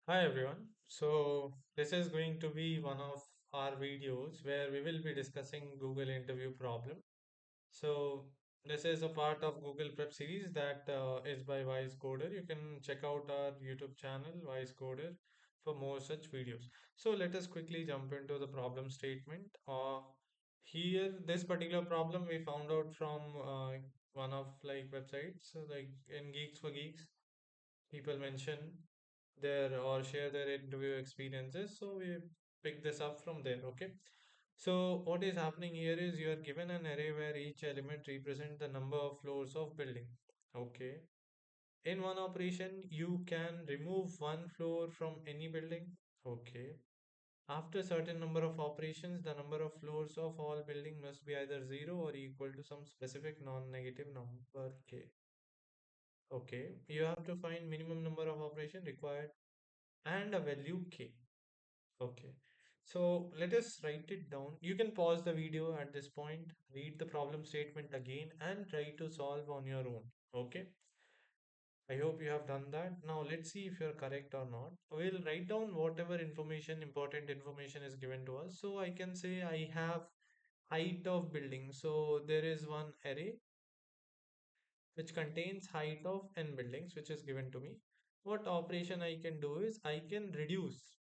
Hi everyone. So this is going to be one of our videos where we will be discussing Google interview problem. So this is a part of Google Prep series that is by Wise Coder. You can check out our YouTube channel Wise Coder for more such videos. So let us quickly jump into the problem statement. Here, this particular problem we found out from one of like websites like in Geeks for Geeks. People mention their or share their interview experiences. So we pick this up from there. Okay. So what is happening here is you are given an array where each element represents the number of floors of building. Okay. In one operation, you can remove one floor from any building. Okay. After a certain number of operations, the number of floors of all building must be either zero or equal to some specific non-negative number k. Okay. You have to find minimum number of operation required and a value k. Okay. So let us write it down. You can pause the video at this point, read the problem statement again, and try to solve on your own. Okay. I hope you have done that. Now let's see if you're correct or not. We'll write down whatever information, important information is given to us. So I can say I have height of building. So there is one array which contains height of n buildings, which is given to me. What operation I can do is I can reduce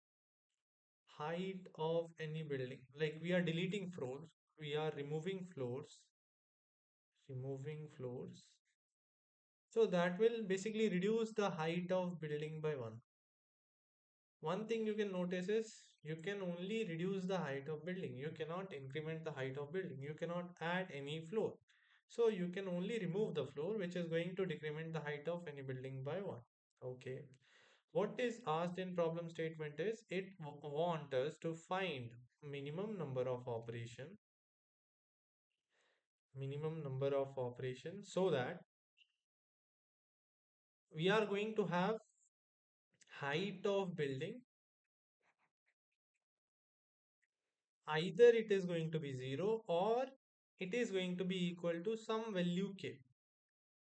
height of any building. Like we are deleting floors, we are removing floors. So that will basically reduce the height of building by one. One thing you can notice is you can only reduce the height of building. You cannot increment the height of building. You cannot add any floor. So you can only remove the floor, which is going to decrement the height of any building by one. Okay. What is asked in problem statement is it wants us to find minimum number of operations so that we are going to have height of building, either it is going to be 0 or it is going to be equal to some value k.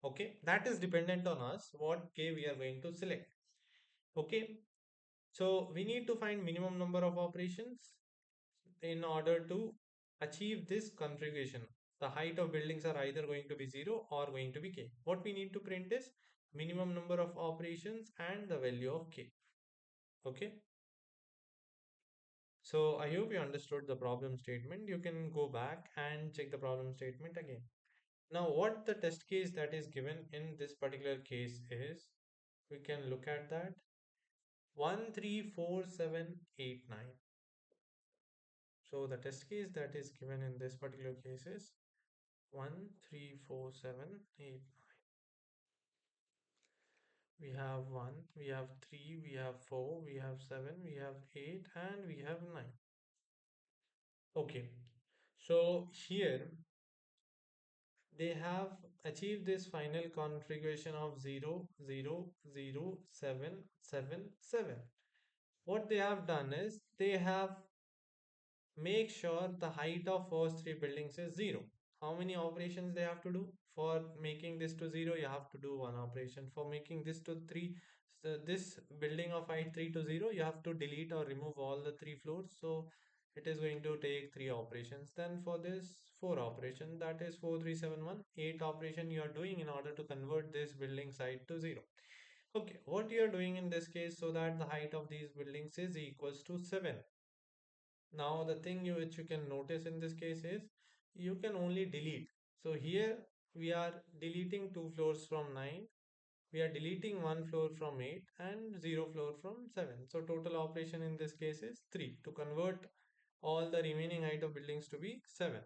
Okay, that is dependent on us what k we are going to select. Okay, so we need to find minimum number of operations in order to achieve this configuration. The height of buildings are either going to be 0 or going to be k. What we need to print is minimum number of operations and the value of k. Okay. So I hope you understood the problem statement. You can go back and check the problem statement again. Now, what the test case that is given in this particular case is, we can look at that 134789. So the test case that is given in this particular case is 134789. We have 1, we have 3, we have 4, we have 7, we have 8, and we have 9. Okay, so here they have achieved this final configuration of 0, 0, 0, 7, 7, 7. What they have done is they have make sure the height of first three buildings is 0. How many operations they have to do? For making this to 0, you have to do one operation. For making this to 3, so this building of height 3 to 0, you have to delete or remove all the 3 floors. So it is going to take 3 operations. Then for this 4 operation, that is 4371, 8 operation you are doing in order to convert this building height to 0. Okay, what you are doing in this case so that the height of these buildings is equals to 7. Now the thing which you can notice in this case is you can only delete. So here we are deleting 2 floors from 9, we are deleting 1 floor from 8 and 0 floor from 7. So total operation in this case is 3 to convert all the remaining height of buildings to be 7.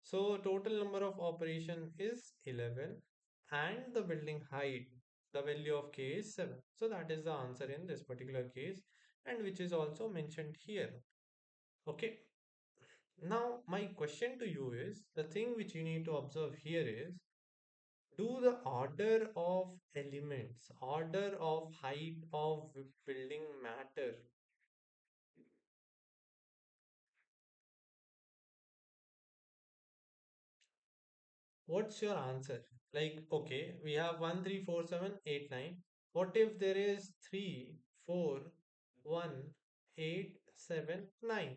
So total number of operation is 11 and the building height, the value of k is 7. So that is the answer in this particular case, and which is also mentioned here. Okay. Now, my question to you is the thing which you need to observe here is, do the order of elements, order of height of building matter? What's your answer? Like, okay, we have 1, 3, 4, 7, 8, 9. What if there is 3, 4? 1, 8, 7, 9.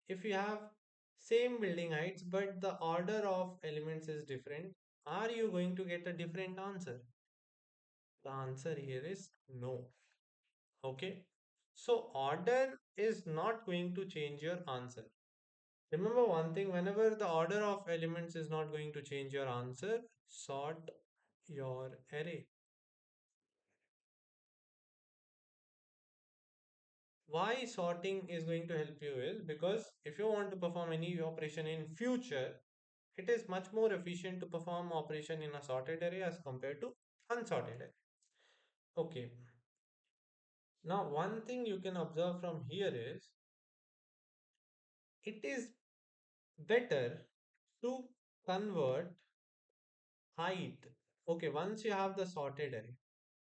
If you have same building heights but the order of elements is different, are you going to get a different answer? The answer here is no. Okay. So order is not going to change your answer. Remember one thing, whenever the order of elements is not going to change your answer, sort your array. Why sorting is going to help you is because if you want to perform any operation in future, it is much more efficient to perform operation in a sorted array as compared to unsorted array. Okay. Now one thing you can observe from here is it is better to convert height. Okay, once you have the sorted array.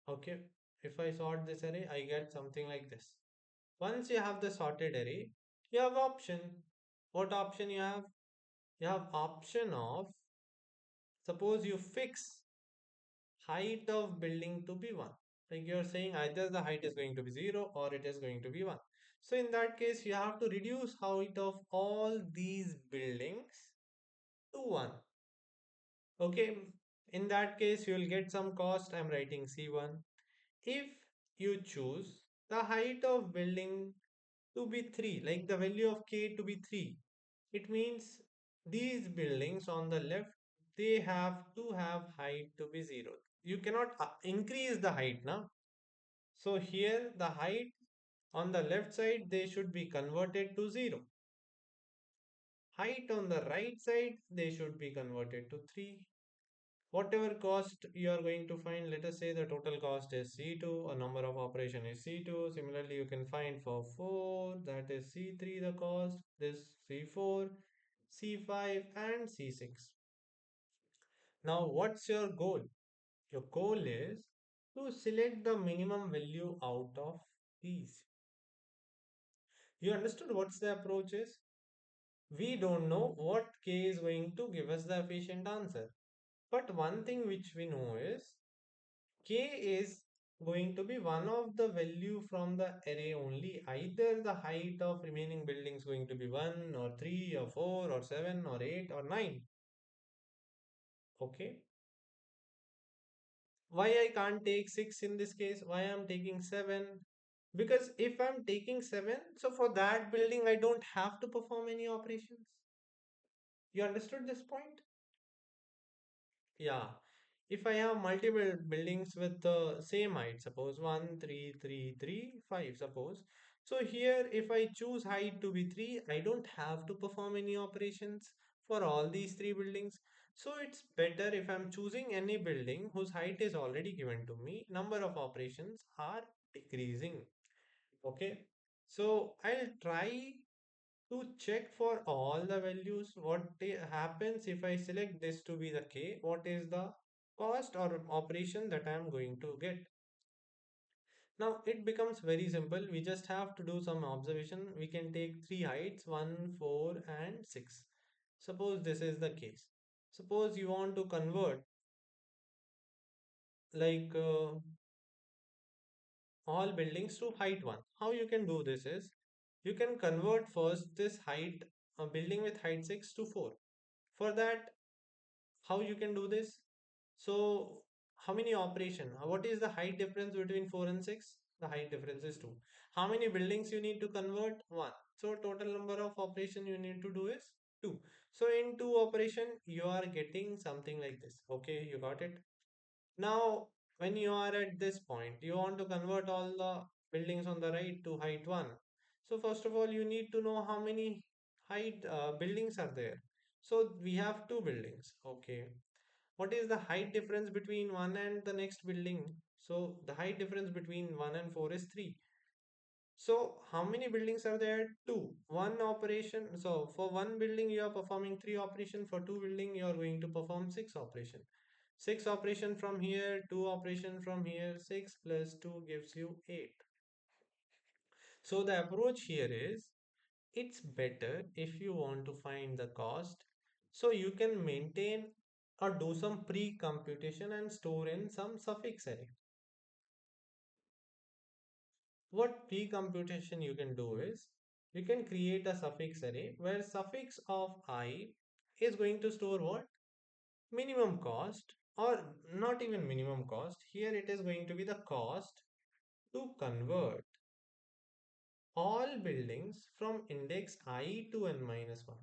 Okay, if I sort this array, I get something like this. Once you have the sorted array, you have option. What option you have? You have option of, suppose you fix height of building to be 1. Like you're saying either the height is going to be 0 or it is going to be 1. So in that case, you have to reduce height of all these buildings to 1. Okay, in that case, you will get some cost. I'm writing C1. If you choose the height of building to be 3, like the value of k to be 3, it means these buildings on the left, they have to have height to be 0. You cannot increase the height now. So here the height on the left side, they should be converted to 0. Height on the right side, they should be converted to 3. Whatever cost you are going to find, let us say the total cost is C2, a number of operation is C2. Similarly, you can find for 4, that is C3 the cost, this C4, C5 and C6. Now, what's your goal? Your goal is to select the minimum value out of these. You understood what's the approach is? We don't know what k is going to give us the efficient answer. But one thing which we know is k is going to be one of the value from the array only. Either the height of remaining buildings going to be 1 or 3 or 4 or 7 or 8 or 9. Okay. Why I can't take 6 in this case? Why I'm taking 7? Because if I'm taking 7, so for that building I don't have to perform any operations. You understood this point? Yeah. If I have multiple buildings with the same height, suppose 1, 3, 3, 3, 5, suppose. So here, if I choose height to be 3, I don't have to perform any operations for all these 3 buildings. So it's better if I'm choosing any building whose height is already given to me, number of operations are decreasing. Okay. So I'll try to check for all the values what happens if I select this to be the k, what is the cost or operation that I am going to get. Now it becomes very simple. We just have to do some observation. We can take three heights 1, 4 and 6. Suppose this is the case. Suppose you want to convert like all buildings to height 1. How you can do this is you can convert first this height, a building with height 6 to 4. For that, how you can do this? So how many operation? What is the height difference between 4 and 6? The height difference is 2. How many buildings you need to convert? 1. So total number of operation you need to do is 2. So in 2 operation you are getting something like this. Okay, you got it. Now when you are at this point, you want to convert all the buildings on the right to height 1. So first of all you need to know how many height buildings are there. So we have two buildings. Okay, what is the height difference between one and the next building? So the height difference between 1 and 4 is 3. So how many buildings are there? 2. One operation. So for one building you are performing 3 operation. For two building you are going to perform 6 operation. 6 operation from here, 2 operation from here. 6 plus 2 gives you 8. So the approach here is it's better if you want to find the cost. So you can maintain or do some pre-computation and store in some suffix array. what pre-computation you can do is you can create a suffix array where suffix of I is going to store what? Minimum cost, or not even minimum cost. Here it is going to be the cost to convert all buildings from index I to n minus 1.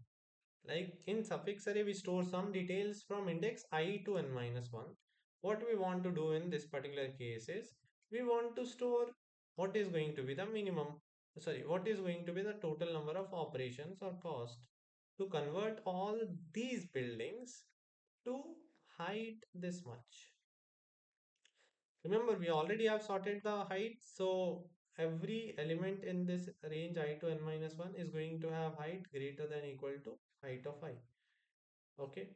Like in suffix array, we store some details from index I to n minus 1. What we want to do in this particular case is we want to store what is going to be the minimum, sorry, what is going to be the total number of operations or cost to convert all these buildings to height this much. Remember, we already have sorted the height, so every element in this range I to n minus 1 is going to have height greater than equal to height of I. Okay.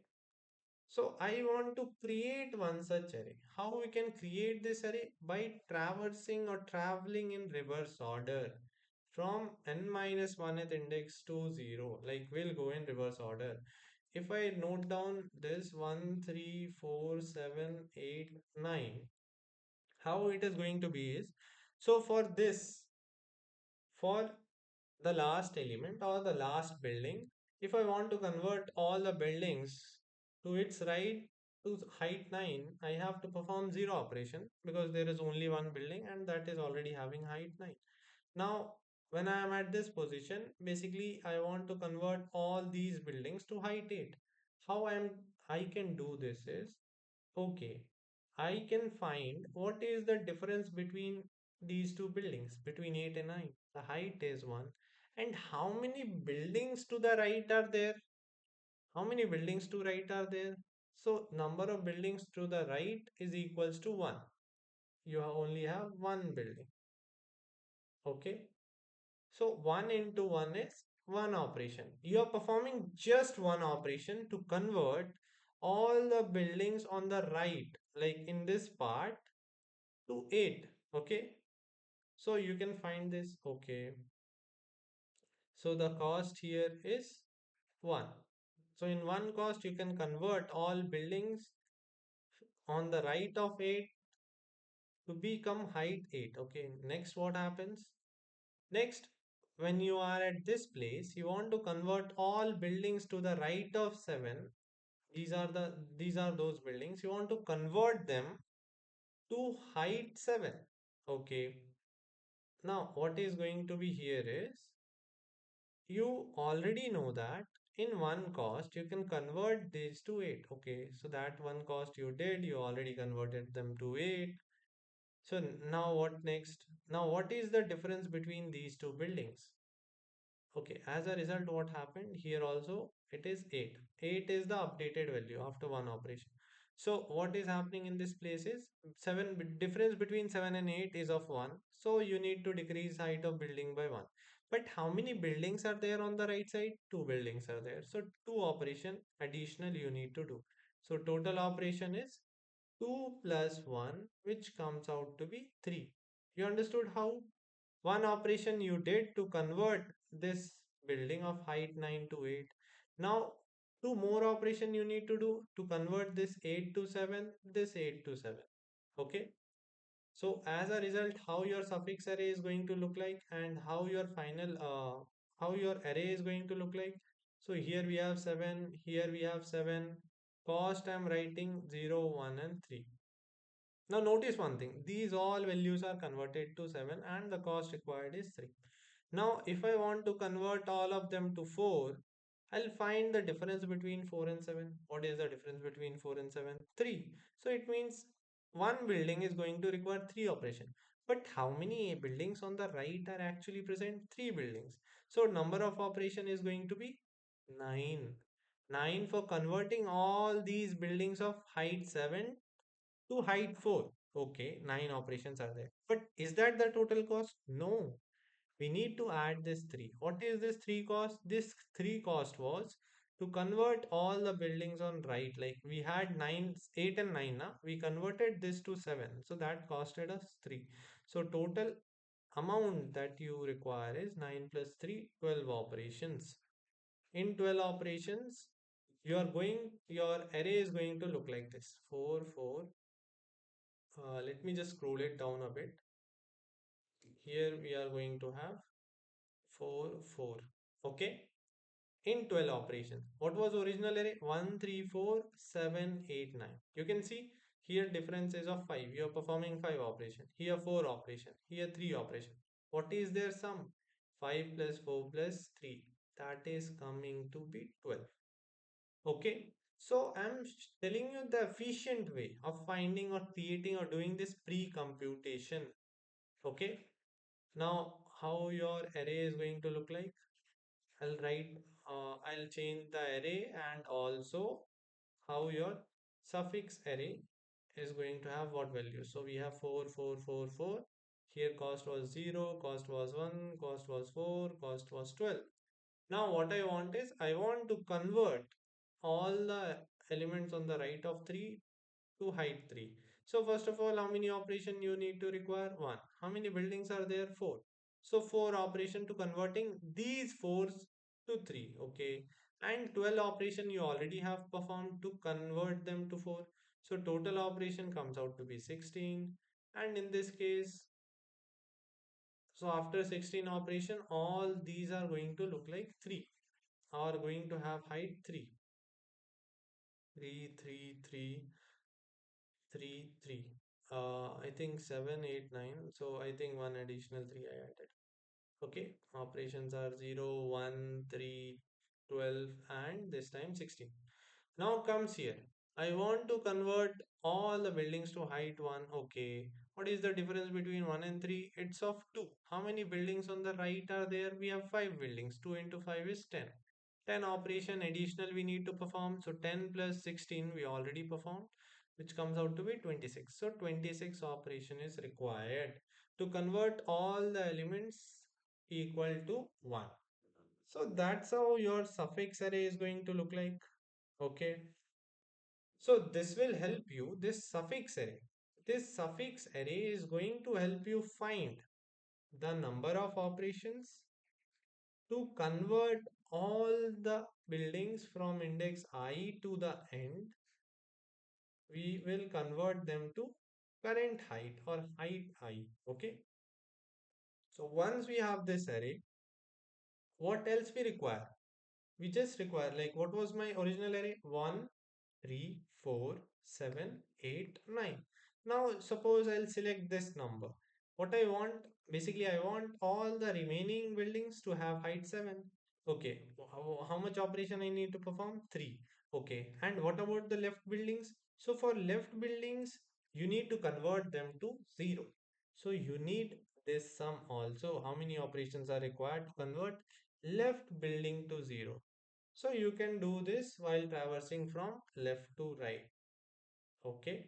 So I want to create one such array. How we can create this array? By traversing or traveling in reverse order from n minus 1th index to 0. Like we'll go in reverse order. If I note down this 1, 3, 4, 7, 8, 9, how it is going to be is, so for this, for the last element or the last building, if I want to convert all the buildings to its right to height 9, I have to perform 0 operation because there is only one building and that is already having height 9. Now, when I am at this position, basically I want to convert all these buildings to height 8. How I can do this is, okay, I can find what is the difference between these two buildings, between 8 and 9. The height is 1. And how many buildings to the right are there? How many buildings to right are there? So, number of buildings to the right is equals to 1. You only have one building. Okay. So, 1 into 1 is one operation. You are performing just one operation to convert all the buildings on the right, like in this part, to 8. Okay, so you can find this. Okay, so the cost here is 1. So in one cost you can convert all buildings on the right of 8 to become height 8. Okay, next what happens? Next, when you are at this place, you want to convert all buildings to the right of 7. These are those buildings. You want to convert them to height 7. Okay, now what is going to be here is, you already know that in one cost you can convert these to 8. Okay, so that one cost you did, you already converted them to 8. So now what next? Now what is the difference between these two buildings? Okay, as a result, what happened here also, it is 8. 8 is the updated value after one operation. So what is happening in this place is, difference between 7 and 8 is of 1. So you need to decrease height of building by 1. But how many buildings are there on the right side? Two buildings are there. So two operation additional you need to do. So total operation is 2 plus 1, which comes out to be 3. You understood how? One operation you did to convert this building of height 9 to 8. Now, two more operation you need to do to convert this 8 to 7, this 8 to 7. Okay. So as a result, how your suffix array is going to look like and how your array is going to look like. So here we have 7, here we have 7. Cost I'm writing 0, 1 and 3. Now notice one thing, these all values are converted to 7 and the cost required is 3. Now if I want to convert all of them to 4, I'll find the difference between 4 and 7. What is the difference between 4 and 7? 3. So it means one building is going to require 3 operation. But how many buildings on the right are actually present? 3 buildings. So number of operation is going to be 9. 9 for converting all these buildings of height 7 to height 4. Okay, 9 operations are there. But is that the total cost? No. We need to add this 3. What is this 3 cost? This 3 cost was to convert all the buildings on right. Like we had 9, 8 and 9. Na? We converted this to 7. So that costed us 3. So total amount that you require is 9 plus 3, 12 operations. In 12 operations, your array is going to look like this. 4, 4, let me just scroll it down a bit. here we are going to have 4 4. Okay, in 12 operations. What was original array? 1 3 4 7 8 9. You can see here difference is of 5. You are performing 5 operation. Here 4 operation. Here 3 operation. What is their sum? 5 plus 4 plus 3. That is coming to be 12. Okay. So I'm telling you the efficient way of finding or creating or doing this pre-computation. Okay. Now how your array is going to look like? I'll write, I'll change the array and also how your suffix array is going to have what value. So we have 4, 4, 4, 4. Here cost was 0, cost was 1, cost was 4, cost was 12. Now what I want is I want to convert all the elements on the right of 3 to height 3. So first of all, how many operation you need to require? 1. How many buildings are there? 4. So 4 operation to converting these 4s to 3. Okay. And 12 operation you already have performed to convert them to 4. So total operation comes out to be 16. And in this case, so after 16 operation, all these are going to look like 3, are going to have height 3. 3, 3, 3, 3, 3. I think 7, 8, 9. So I think one additional 3 I added. Okay. Operations are 0, 1, 3, 12, and this time 16. Now comes here. I want to convert all the buildings to height 1. Okay. What is the difference between 1 and 3? It's of 2. How many buildings on the right are there? We have 5 buildings. 2 into 5 is 10. 10 operation additional we need to perform. So 10 plus 16 we already performed, which comes out to be 26. So 26 operation is required to convert all the elements equal to 1. So that's how your suffix array is going to look like. Okay. So this will help you, this suffix array. This suffix array is going to help you find the number of operations to convert all the buildings from index I to the end. We will convert them to current height or height I. Okay. So once we have this array, what else we require? We just require, like, what was my original array? 1, 3, 4, 7, 8, 9. Now suppose I'll select this number. What I want, basically I want all the remaining buildings to have height 7. Okay, how much operation I need to perform? 3. Okay, and what about the left buildings? So for left buildings, you need to convert them to 0. So you need this sum also. How many operations are required to convert left building to 0? So you can do this while traversing from left to right. Okay.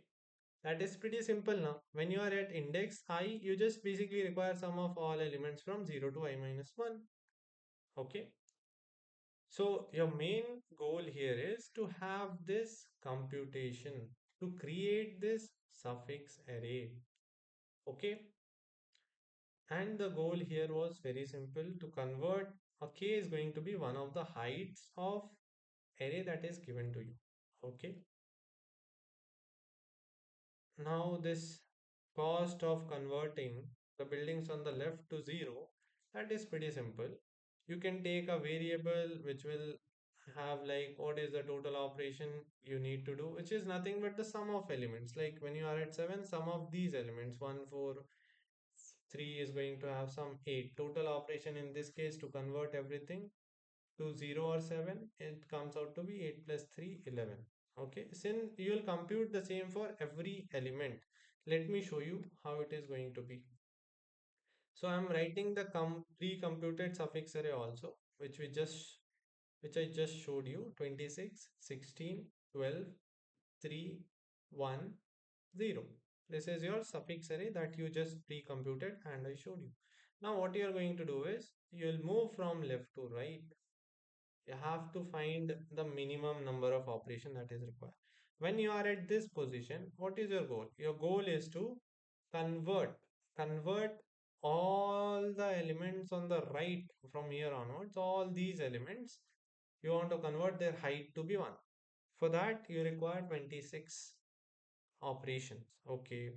That is pretty simple now. When you are at index I, you just basically require sum of all elements from 0 to I minus 1. Okay. So your main goal here is to have this computation to create this suffix array. Okay. And the goal here was very simple, to convert a k is going to be one of the heights of array that is given to you. Okay. Now this cost of converting the buildings on the left to 0, that is pretty simple. You can take a variable which will have, like, what is the total operation you need to do, which is nothing but the sum of elements. Like when you are at 7, sum of these elements 1, 4, 3 is going to have some 8. Total operation in this case to convert everything to 0 or 7, it comes out to be 8 plus 3, 11. Okay, since you will compute the same for every element, let me show you how it is going to be. So I'm writing the pre-computed suffix array also, which I just showed you: 26, 16, 12, 3, 1, 0. This is your suffix array that you just pre-computed and I showed you. Now what you are going to do is you'll move from left to right. You have to find the minimum number of operation that is required. When you are at this position, what is your goal? Your goal is to convert convert all the elements on the right from here onwards. All these elements you want to convert their height to be 1. For that you require 26 operations. Okay.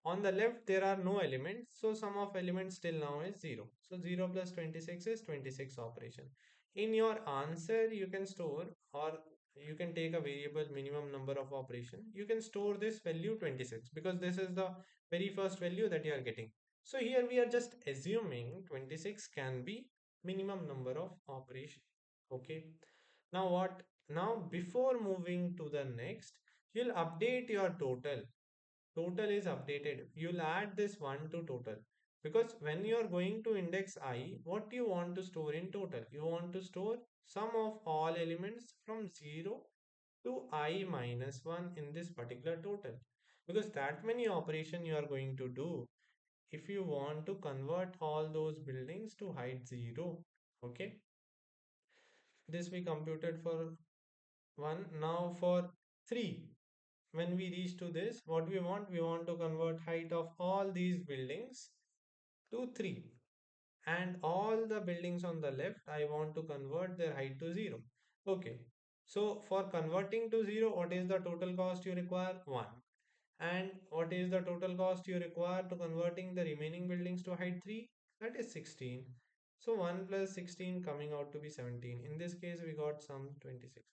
On the left, there are no elements, so sum of elements till now is 0. So 0 plus 26 is 26 operation. In your answer, you can store, or you can take a variable minimum number of operation. You can store this value 26 because this is the very first value that you are getting. So here we are just assuming 26 can be minimum number of operation. Okay. Now what? Now before moving to the next, you'll update your total. Total is updated. You'll add this 1 to total. Because when you are going to index I, what do you want to store in total? You want to store sum of all elements from 0 to I minus 1 in this particular total. Because that many operation you are going to do if you want to convert all those buildings to height 0. Okay. This we computed for 1. Now for 3. When we reach to this, what we want to convert height of all these buildings to 3, and all the buildings on the left I want to convert their height to 0. Okay, so for converting to 0, what is the total cost you require? 1. And what is the total cost you require to converting the remaining buildings to height 3? That is 16. So 1 plus 16 coming out to be 17. In this case, we got some 26.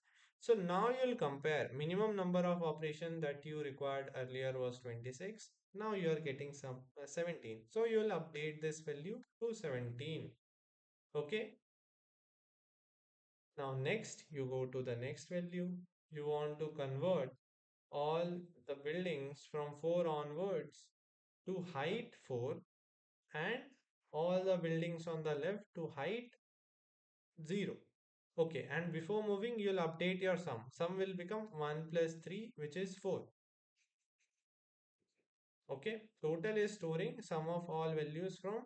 So now you'll compare minimum number of operation that you required earlier was 26. Now you are getting some 17. So you'll update this value to 17. Okay. Now next you go to the next value. You want to convert all the buildings from 4 onwards to height 4, and all the buildings on the left to height 0. Okay, and before moving, you'll update your sum. Sum will become 1 plus 3, which is 4. Okay, total is storing sum of all values from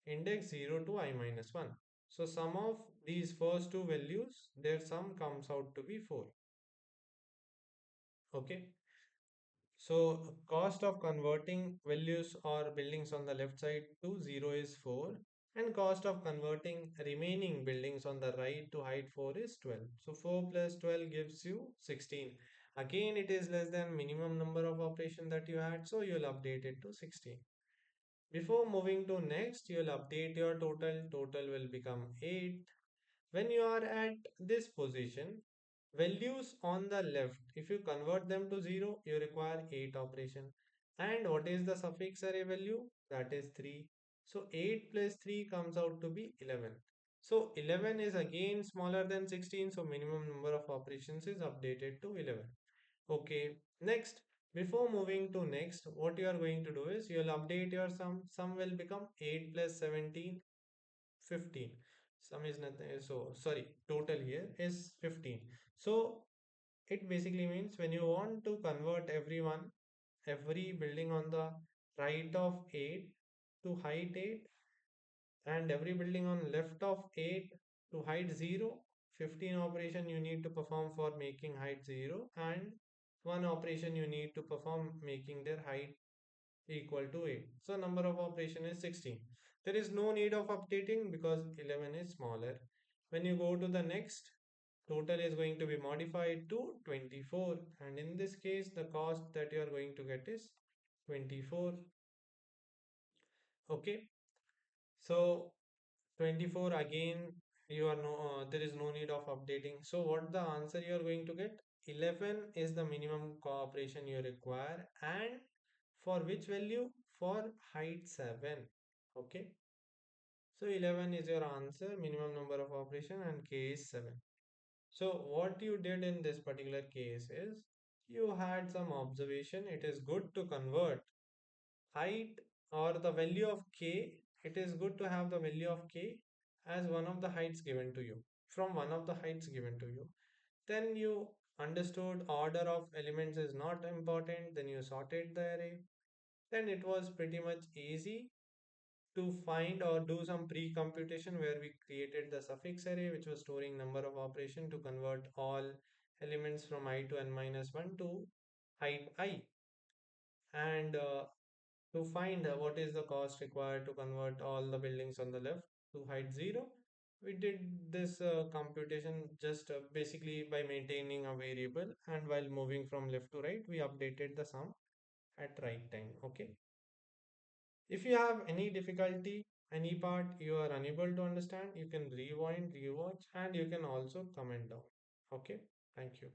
index 0 to I minus 1. So sum of these first two values, their sum comes out to be 4. Okay. So cost of converting values or buildings on the left side to 0 is 4, and cost of converting remaining buildings on the right to height 4 is 12. So 4 plus 12 gives you 16. Again, it is less than minimum number of operation that you had, so you'll update it to 16. Before moving to next, you'll update your total. Total will become 8. When you are at this position, values on the left, if you convert them to 0, you require 8 operation. And what is the suffix array value? That is 3. So 8 plus 3 comes out to be 11. So 11 is again smaller than 16, so minimum number of operations is updated to 11. Okay, next, before moving to next, what you are going to do is you'll update your sum. Sum will become 8 plus 17, 15. Sum is nothing, so sorry, total here is 15. So it basically means when you want to convert every building on the right of 8 to height 8, and every building on left of 8 to height 0, 15 operation you need to perform for making height 0, and one operation you need to perform making their height equal to 8. So number of operation is 16. There is no need of updating because 11 is smaller. When you go to the next, total is going to be modified to 24, and in this case the cost that you are going to get is 24. Okay, so 24 again, you are no there is no need of updating. So what the answer you are going to get? 11 is the minimum cooperation you require, and for which value? For height 7. Okay, so 11 is your answer, minimum number of operation, and k is 7. So what you did in this particular case is you had some observation. It is good to convert height or the value of k. It is good to have the value of k as one of the heights given to you, from one of the heights given to you. Then you understood order of elements is not important. Then you sorted the array. Then it was pretty much easy to find or do some pre-computation where we created the suffix array, which was storing number of operation to convert all elements from I to n minus 1 to height I, and to find what is the cost required to convert all the buildings on the left to height 0. We did this computation just basically by maintaining a variable, and while moving from left to right we updated the sum at right time. Okay, If you have any difficulty, any part you are unable to understand, you can rewind, rewatch, and you can also comment down. Okay, thank you.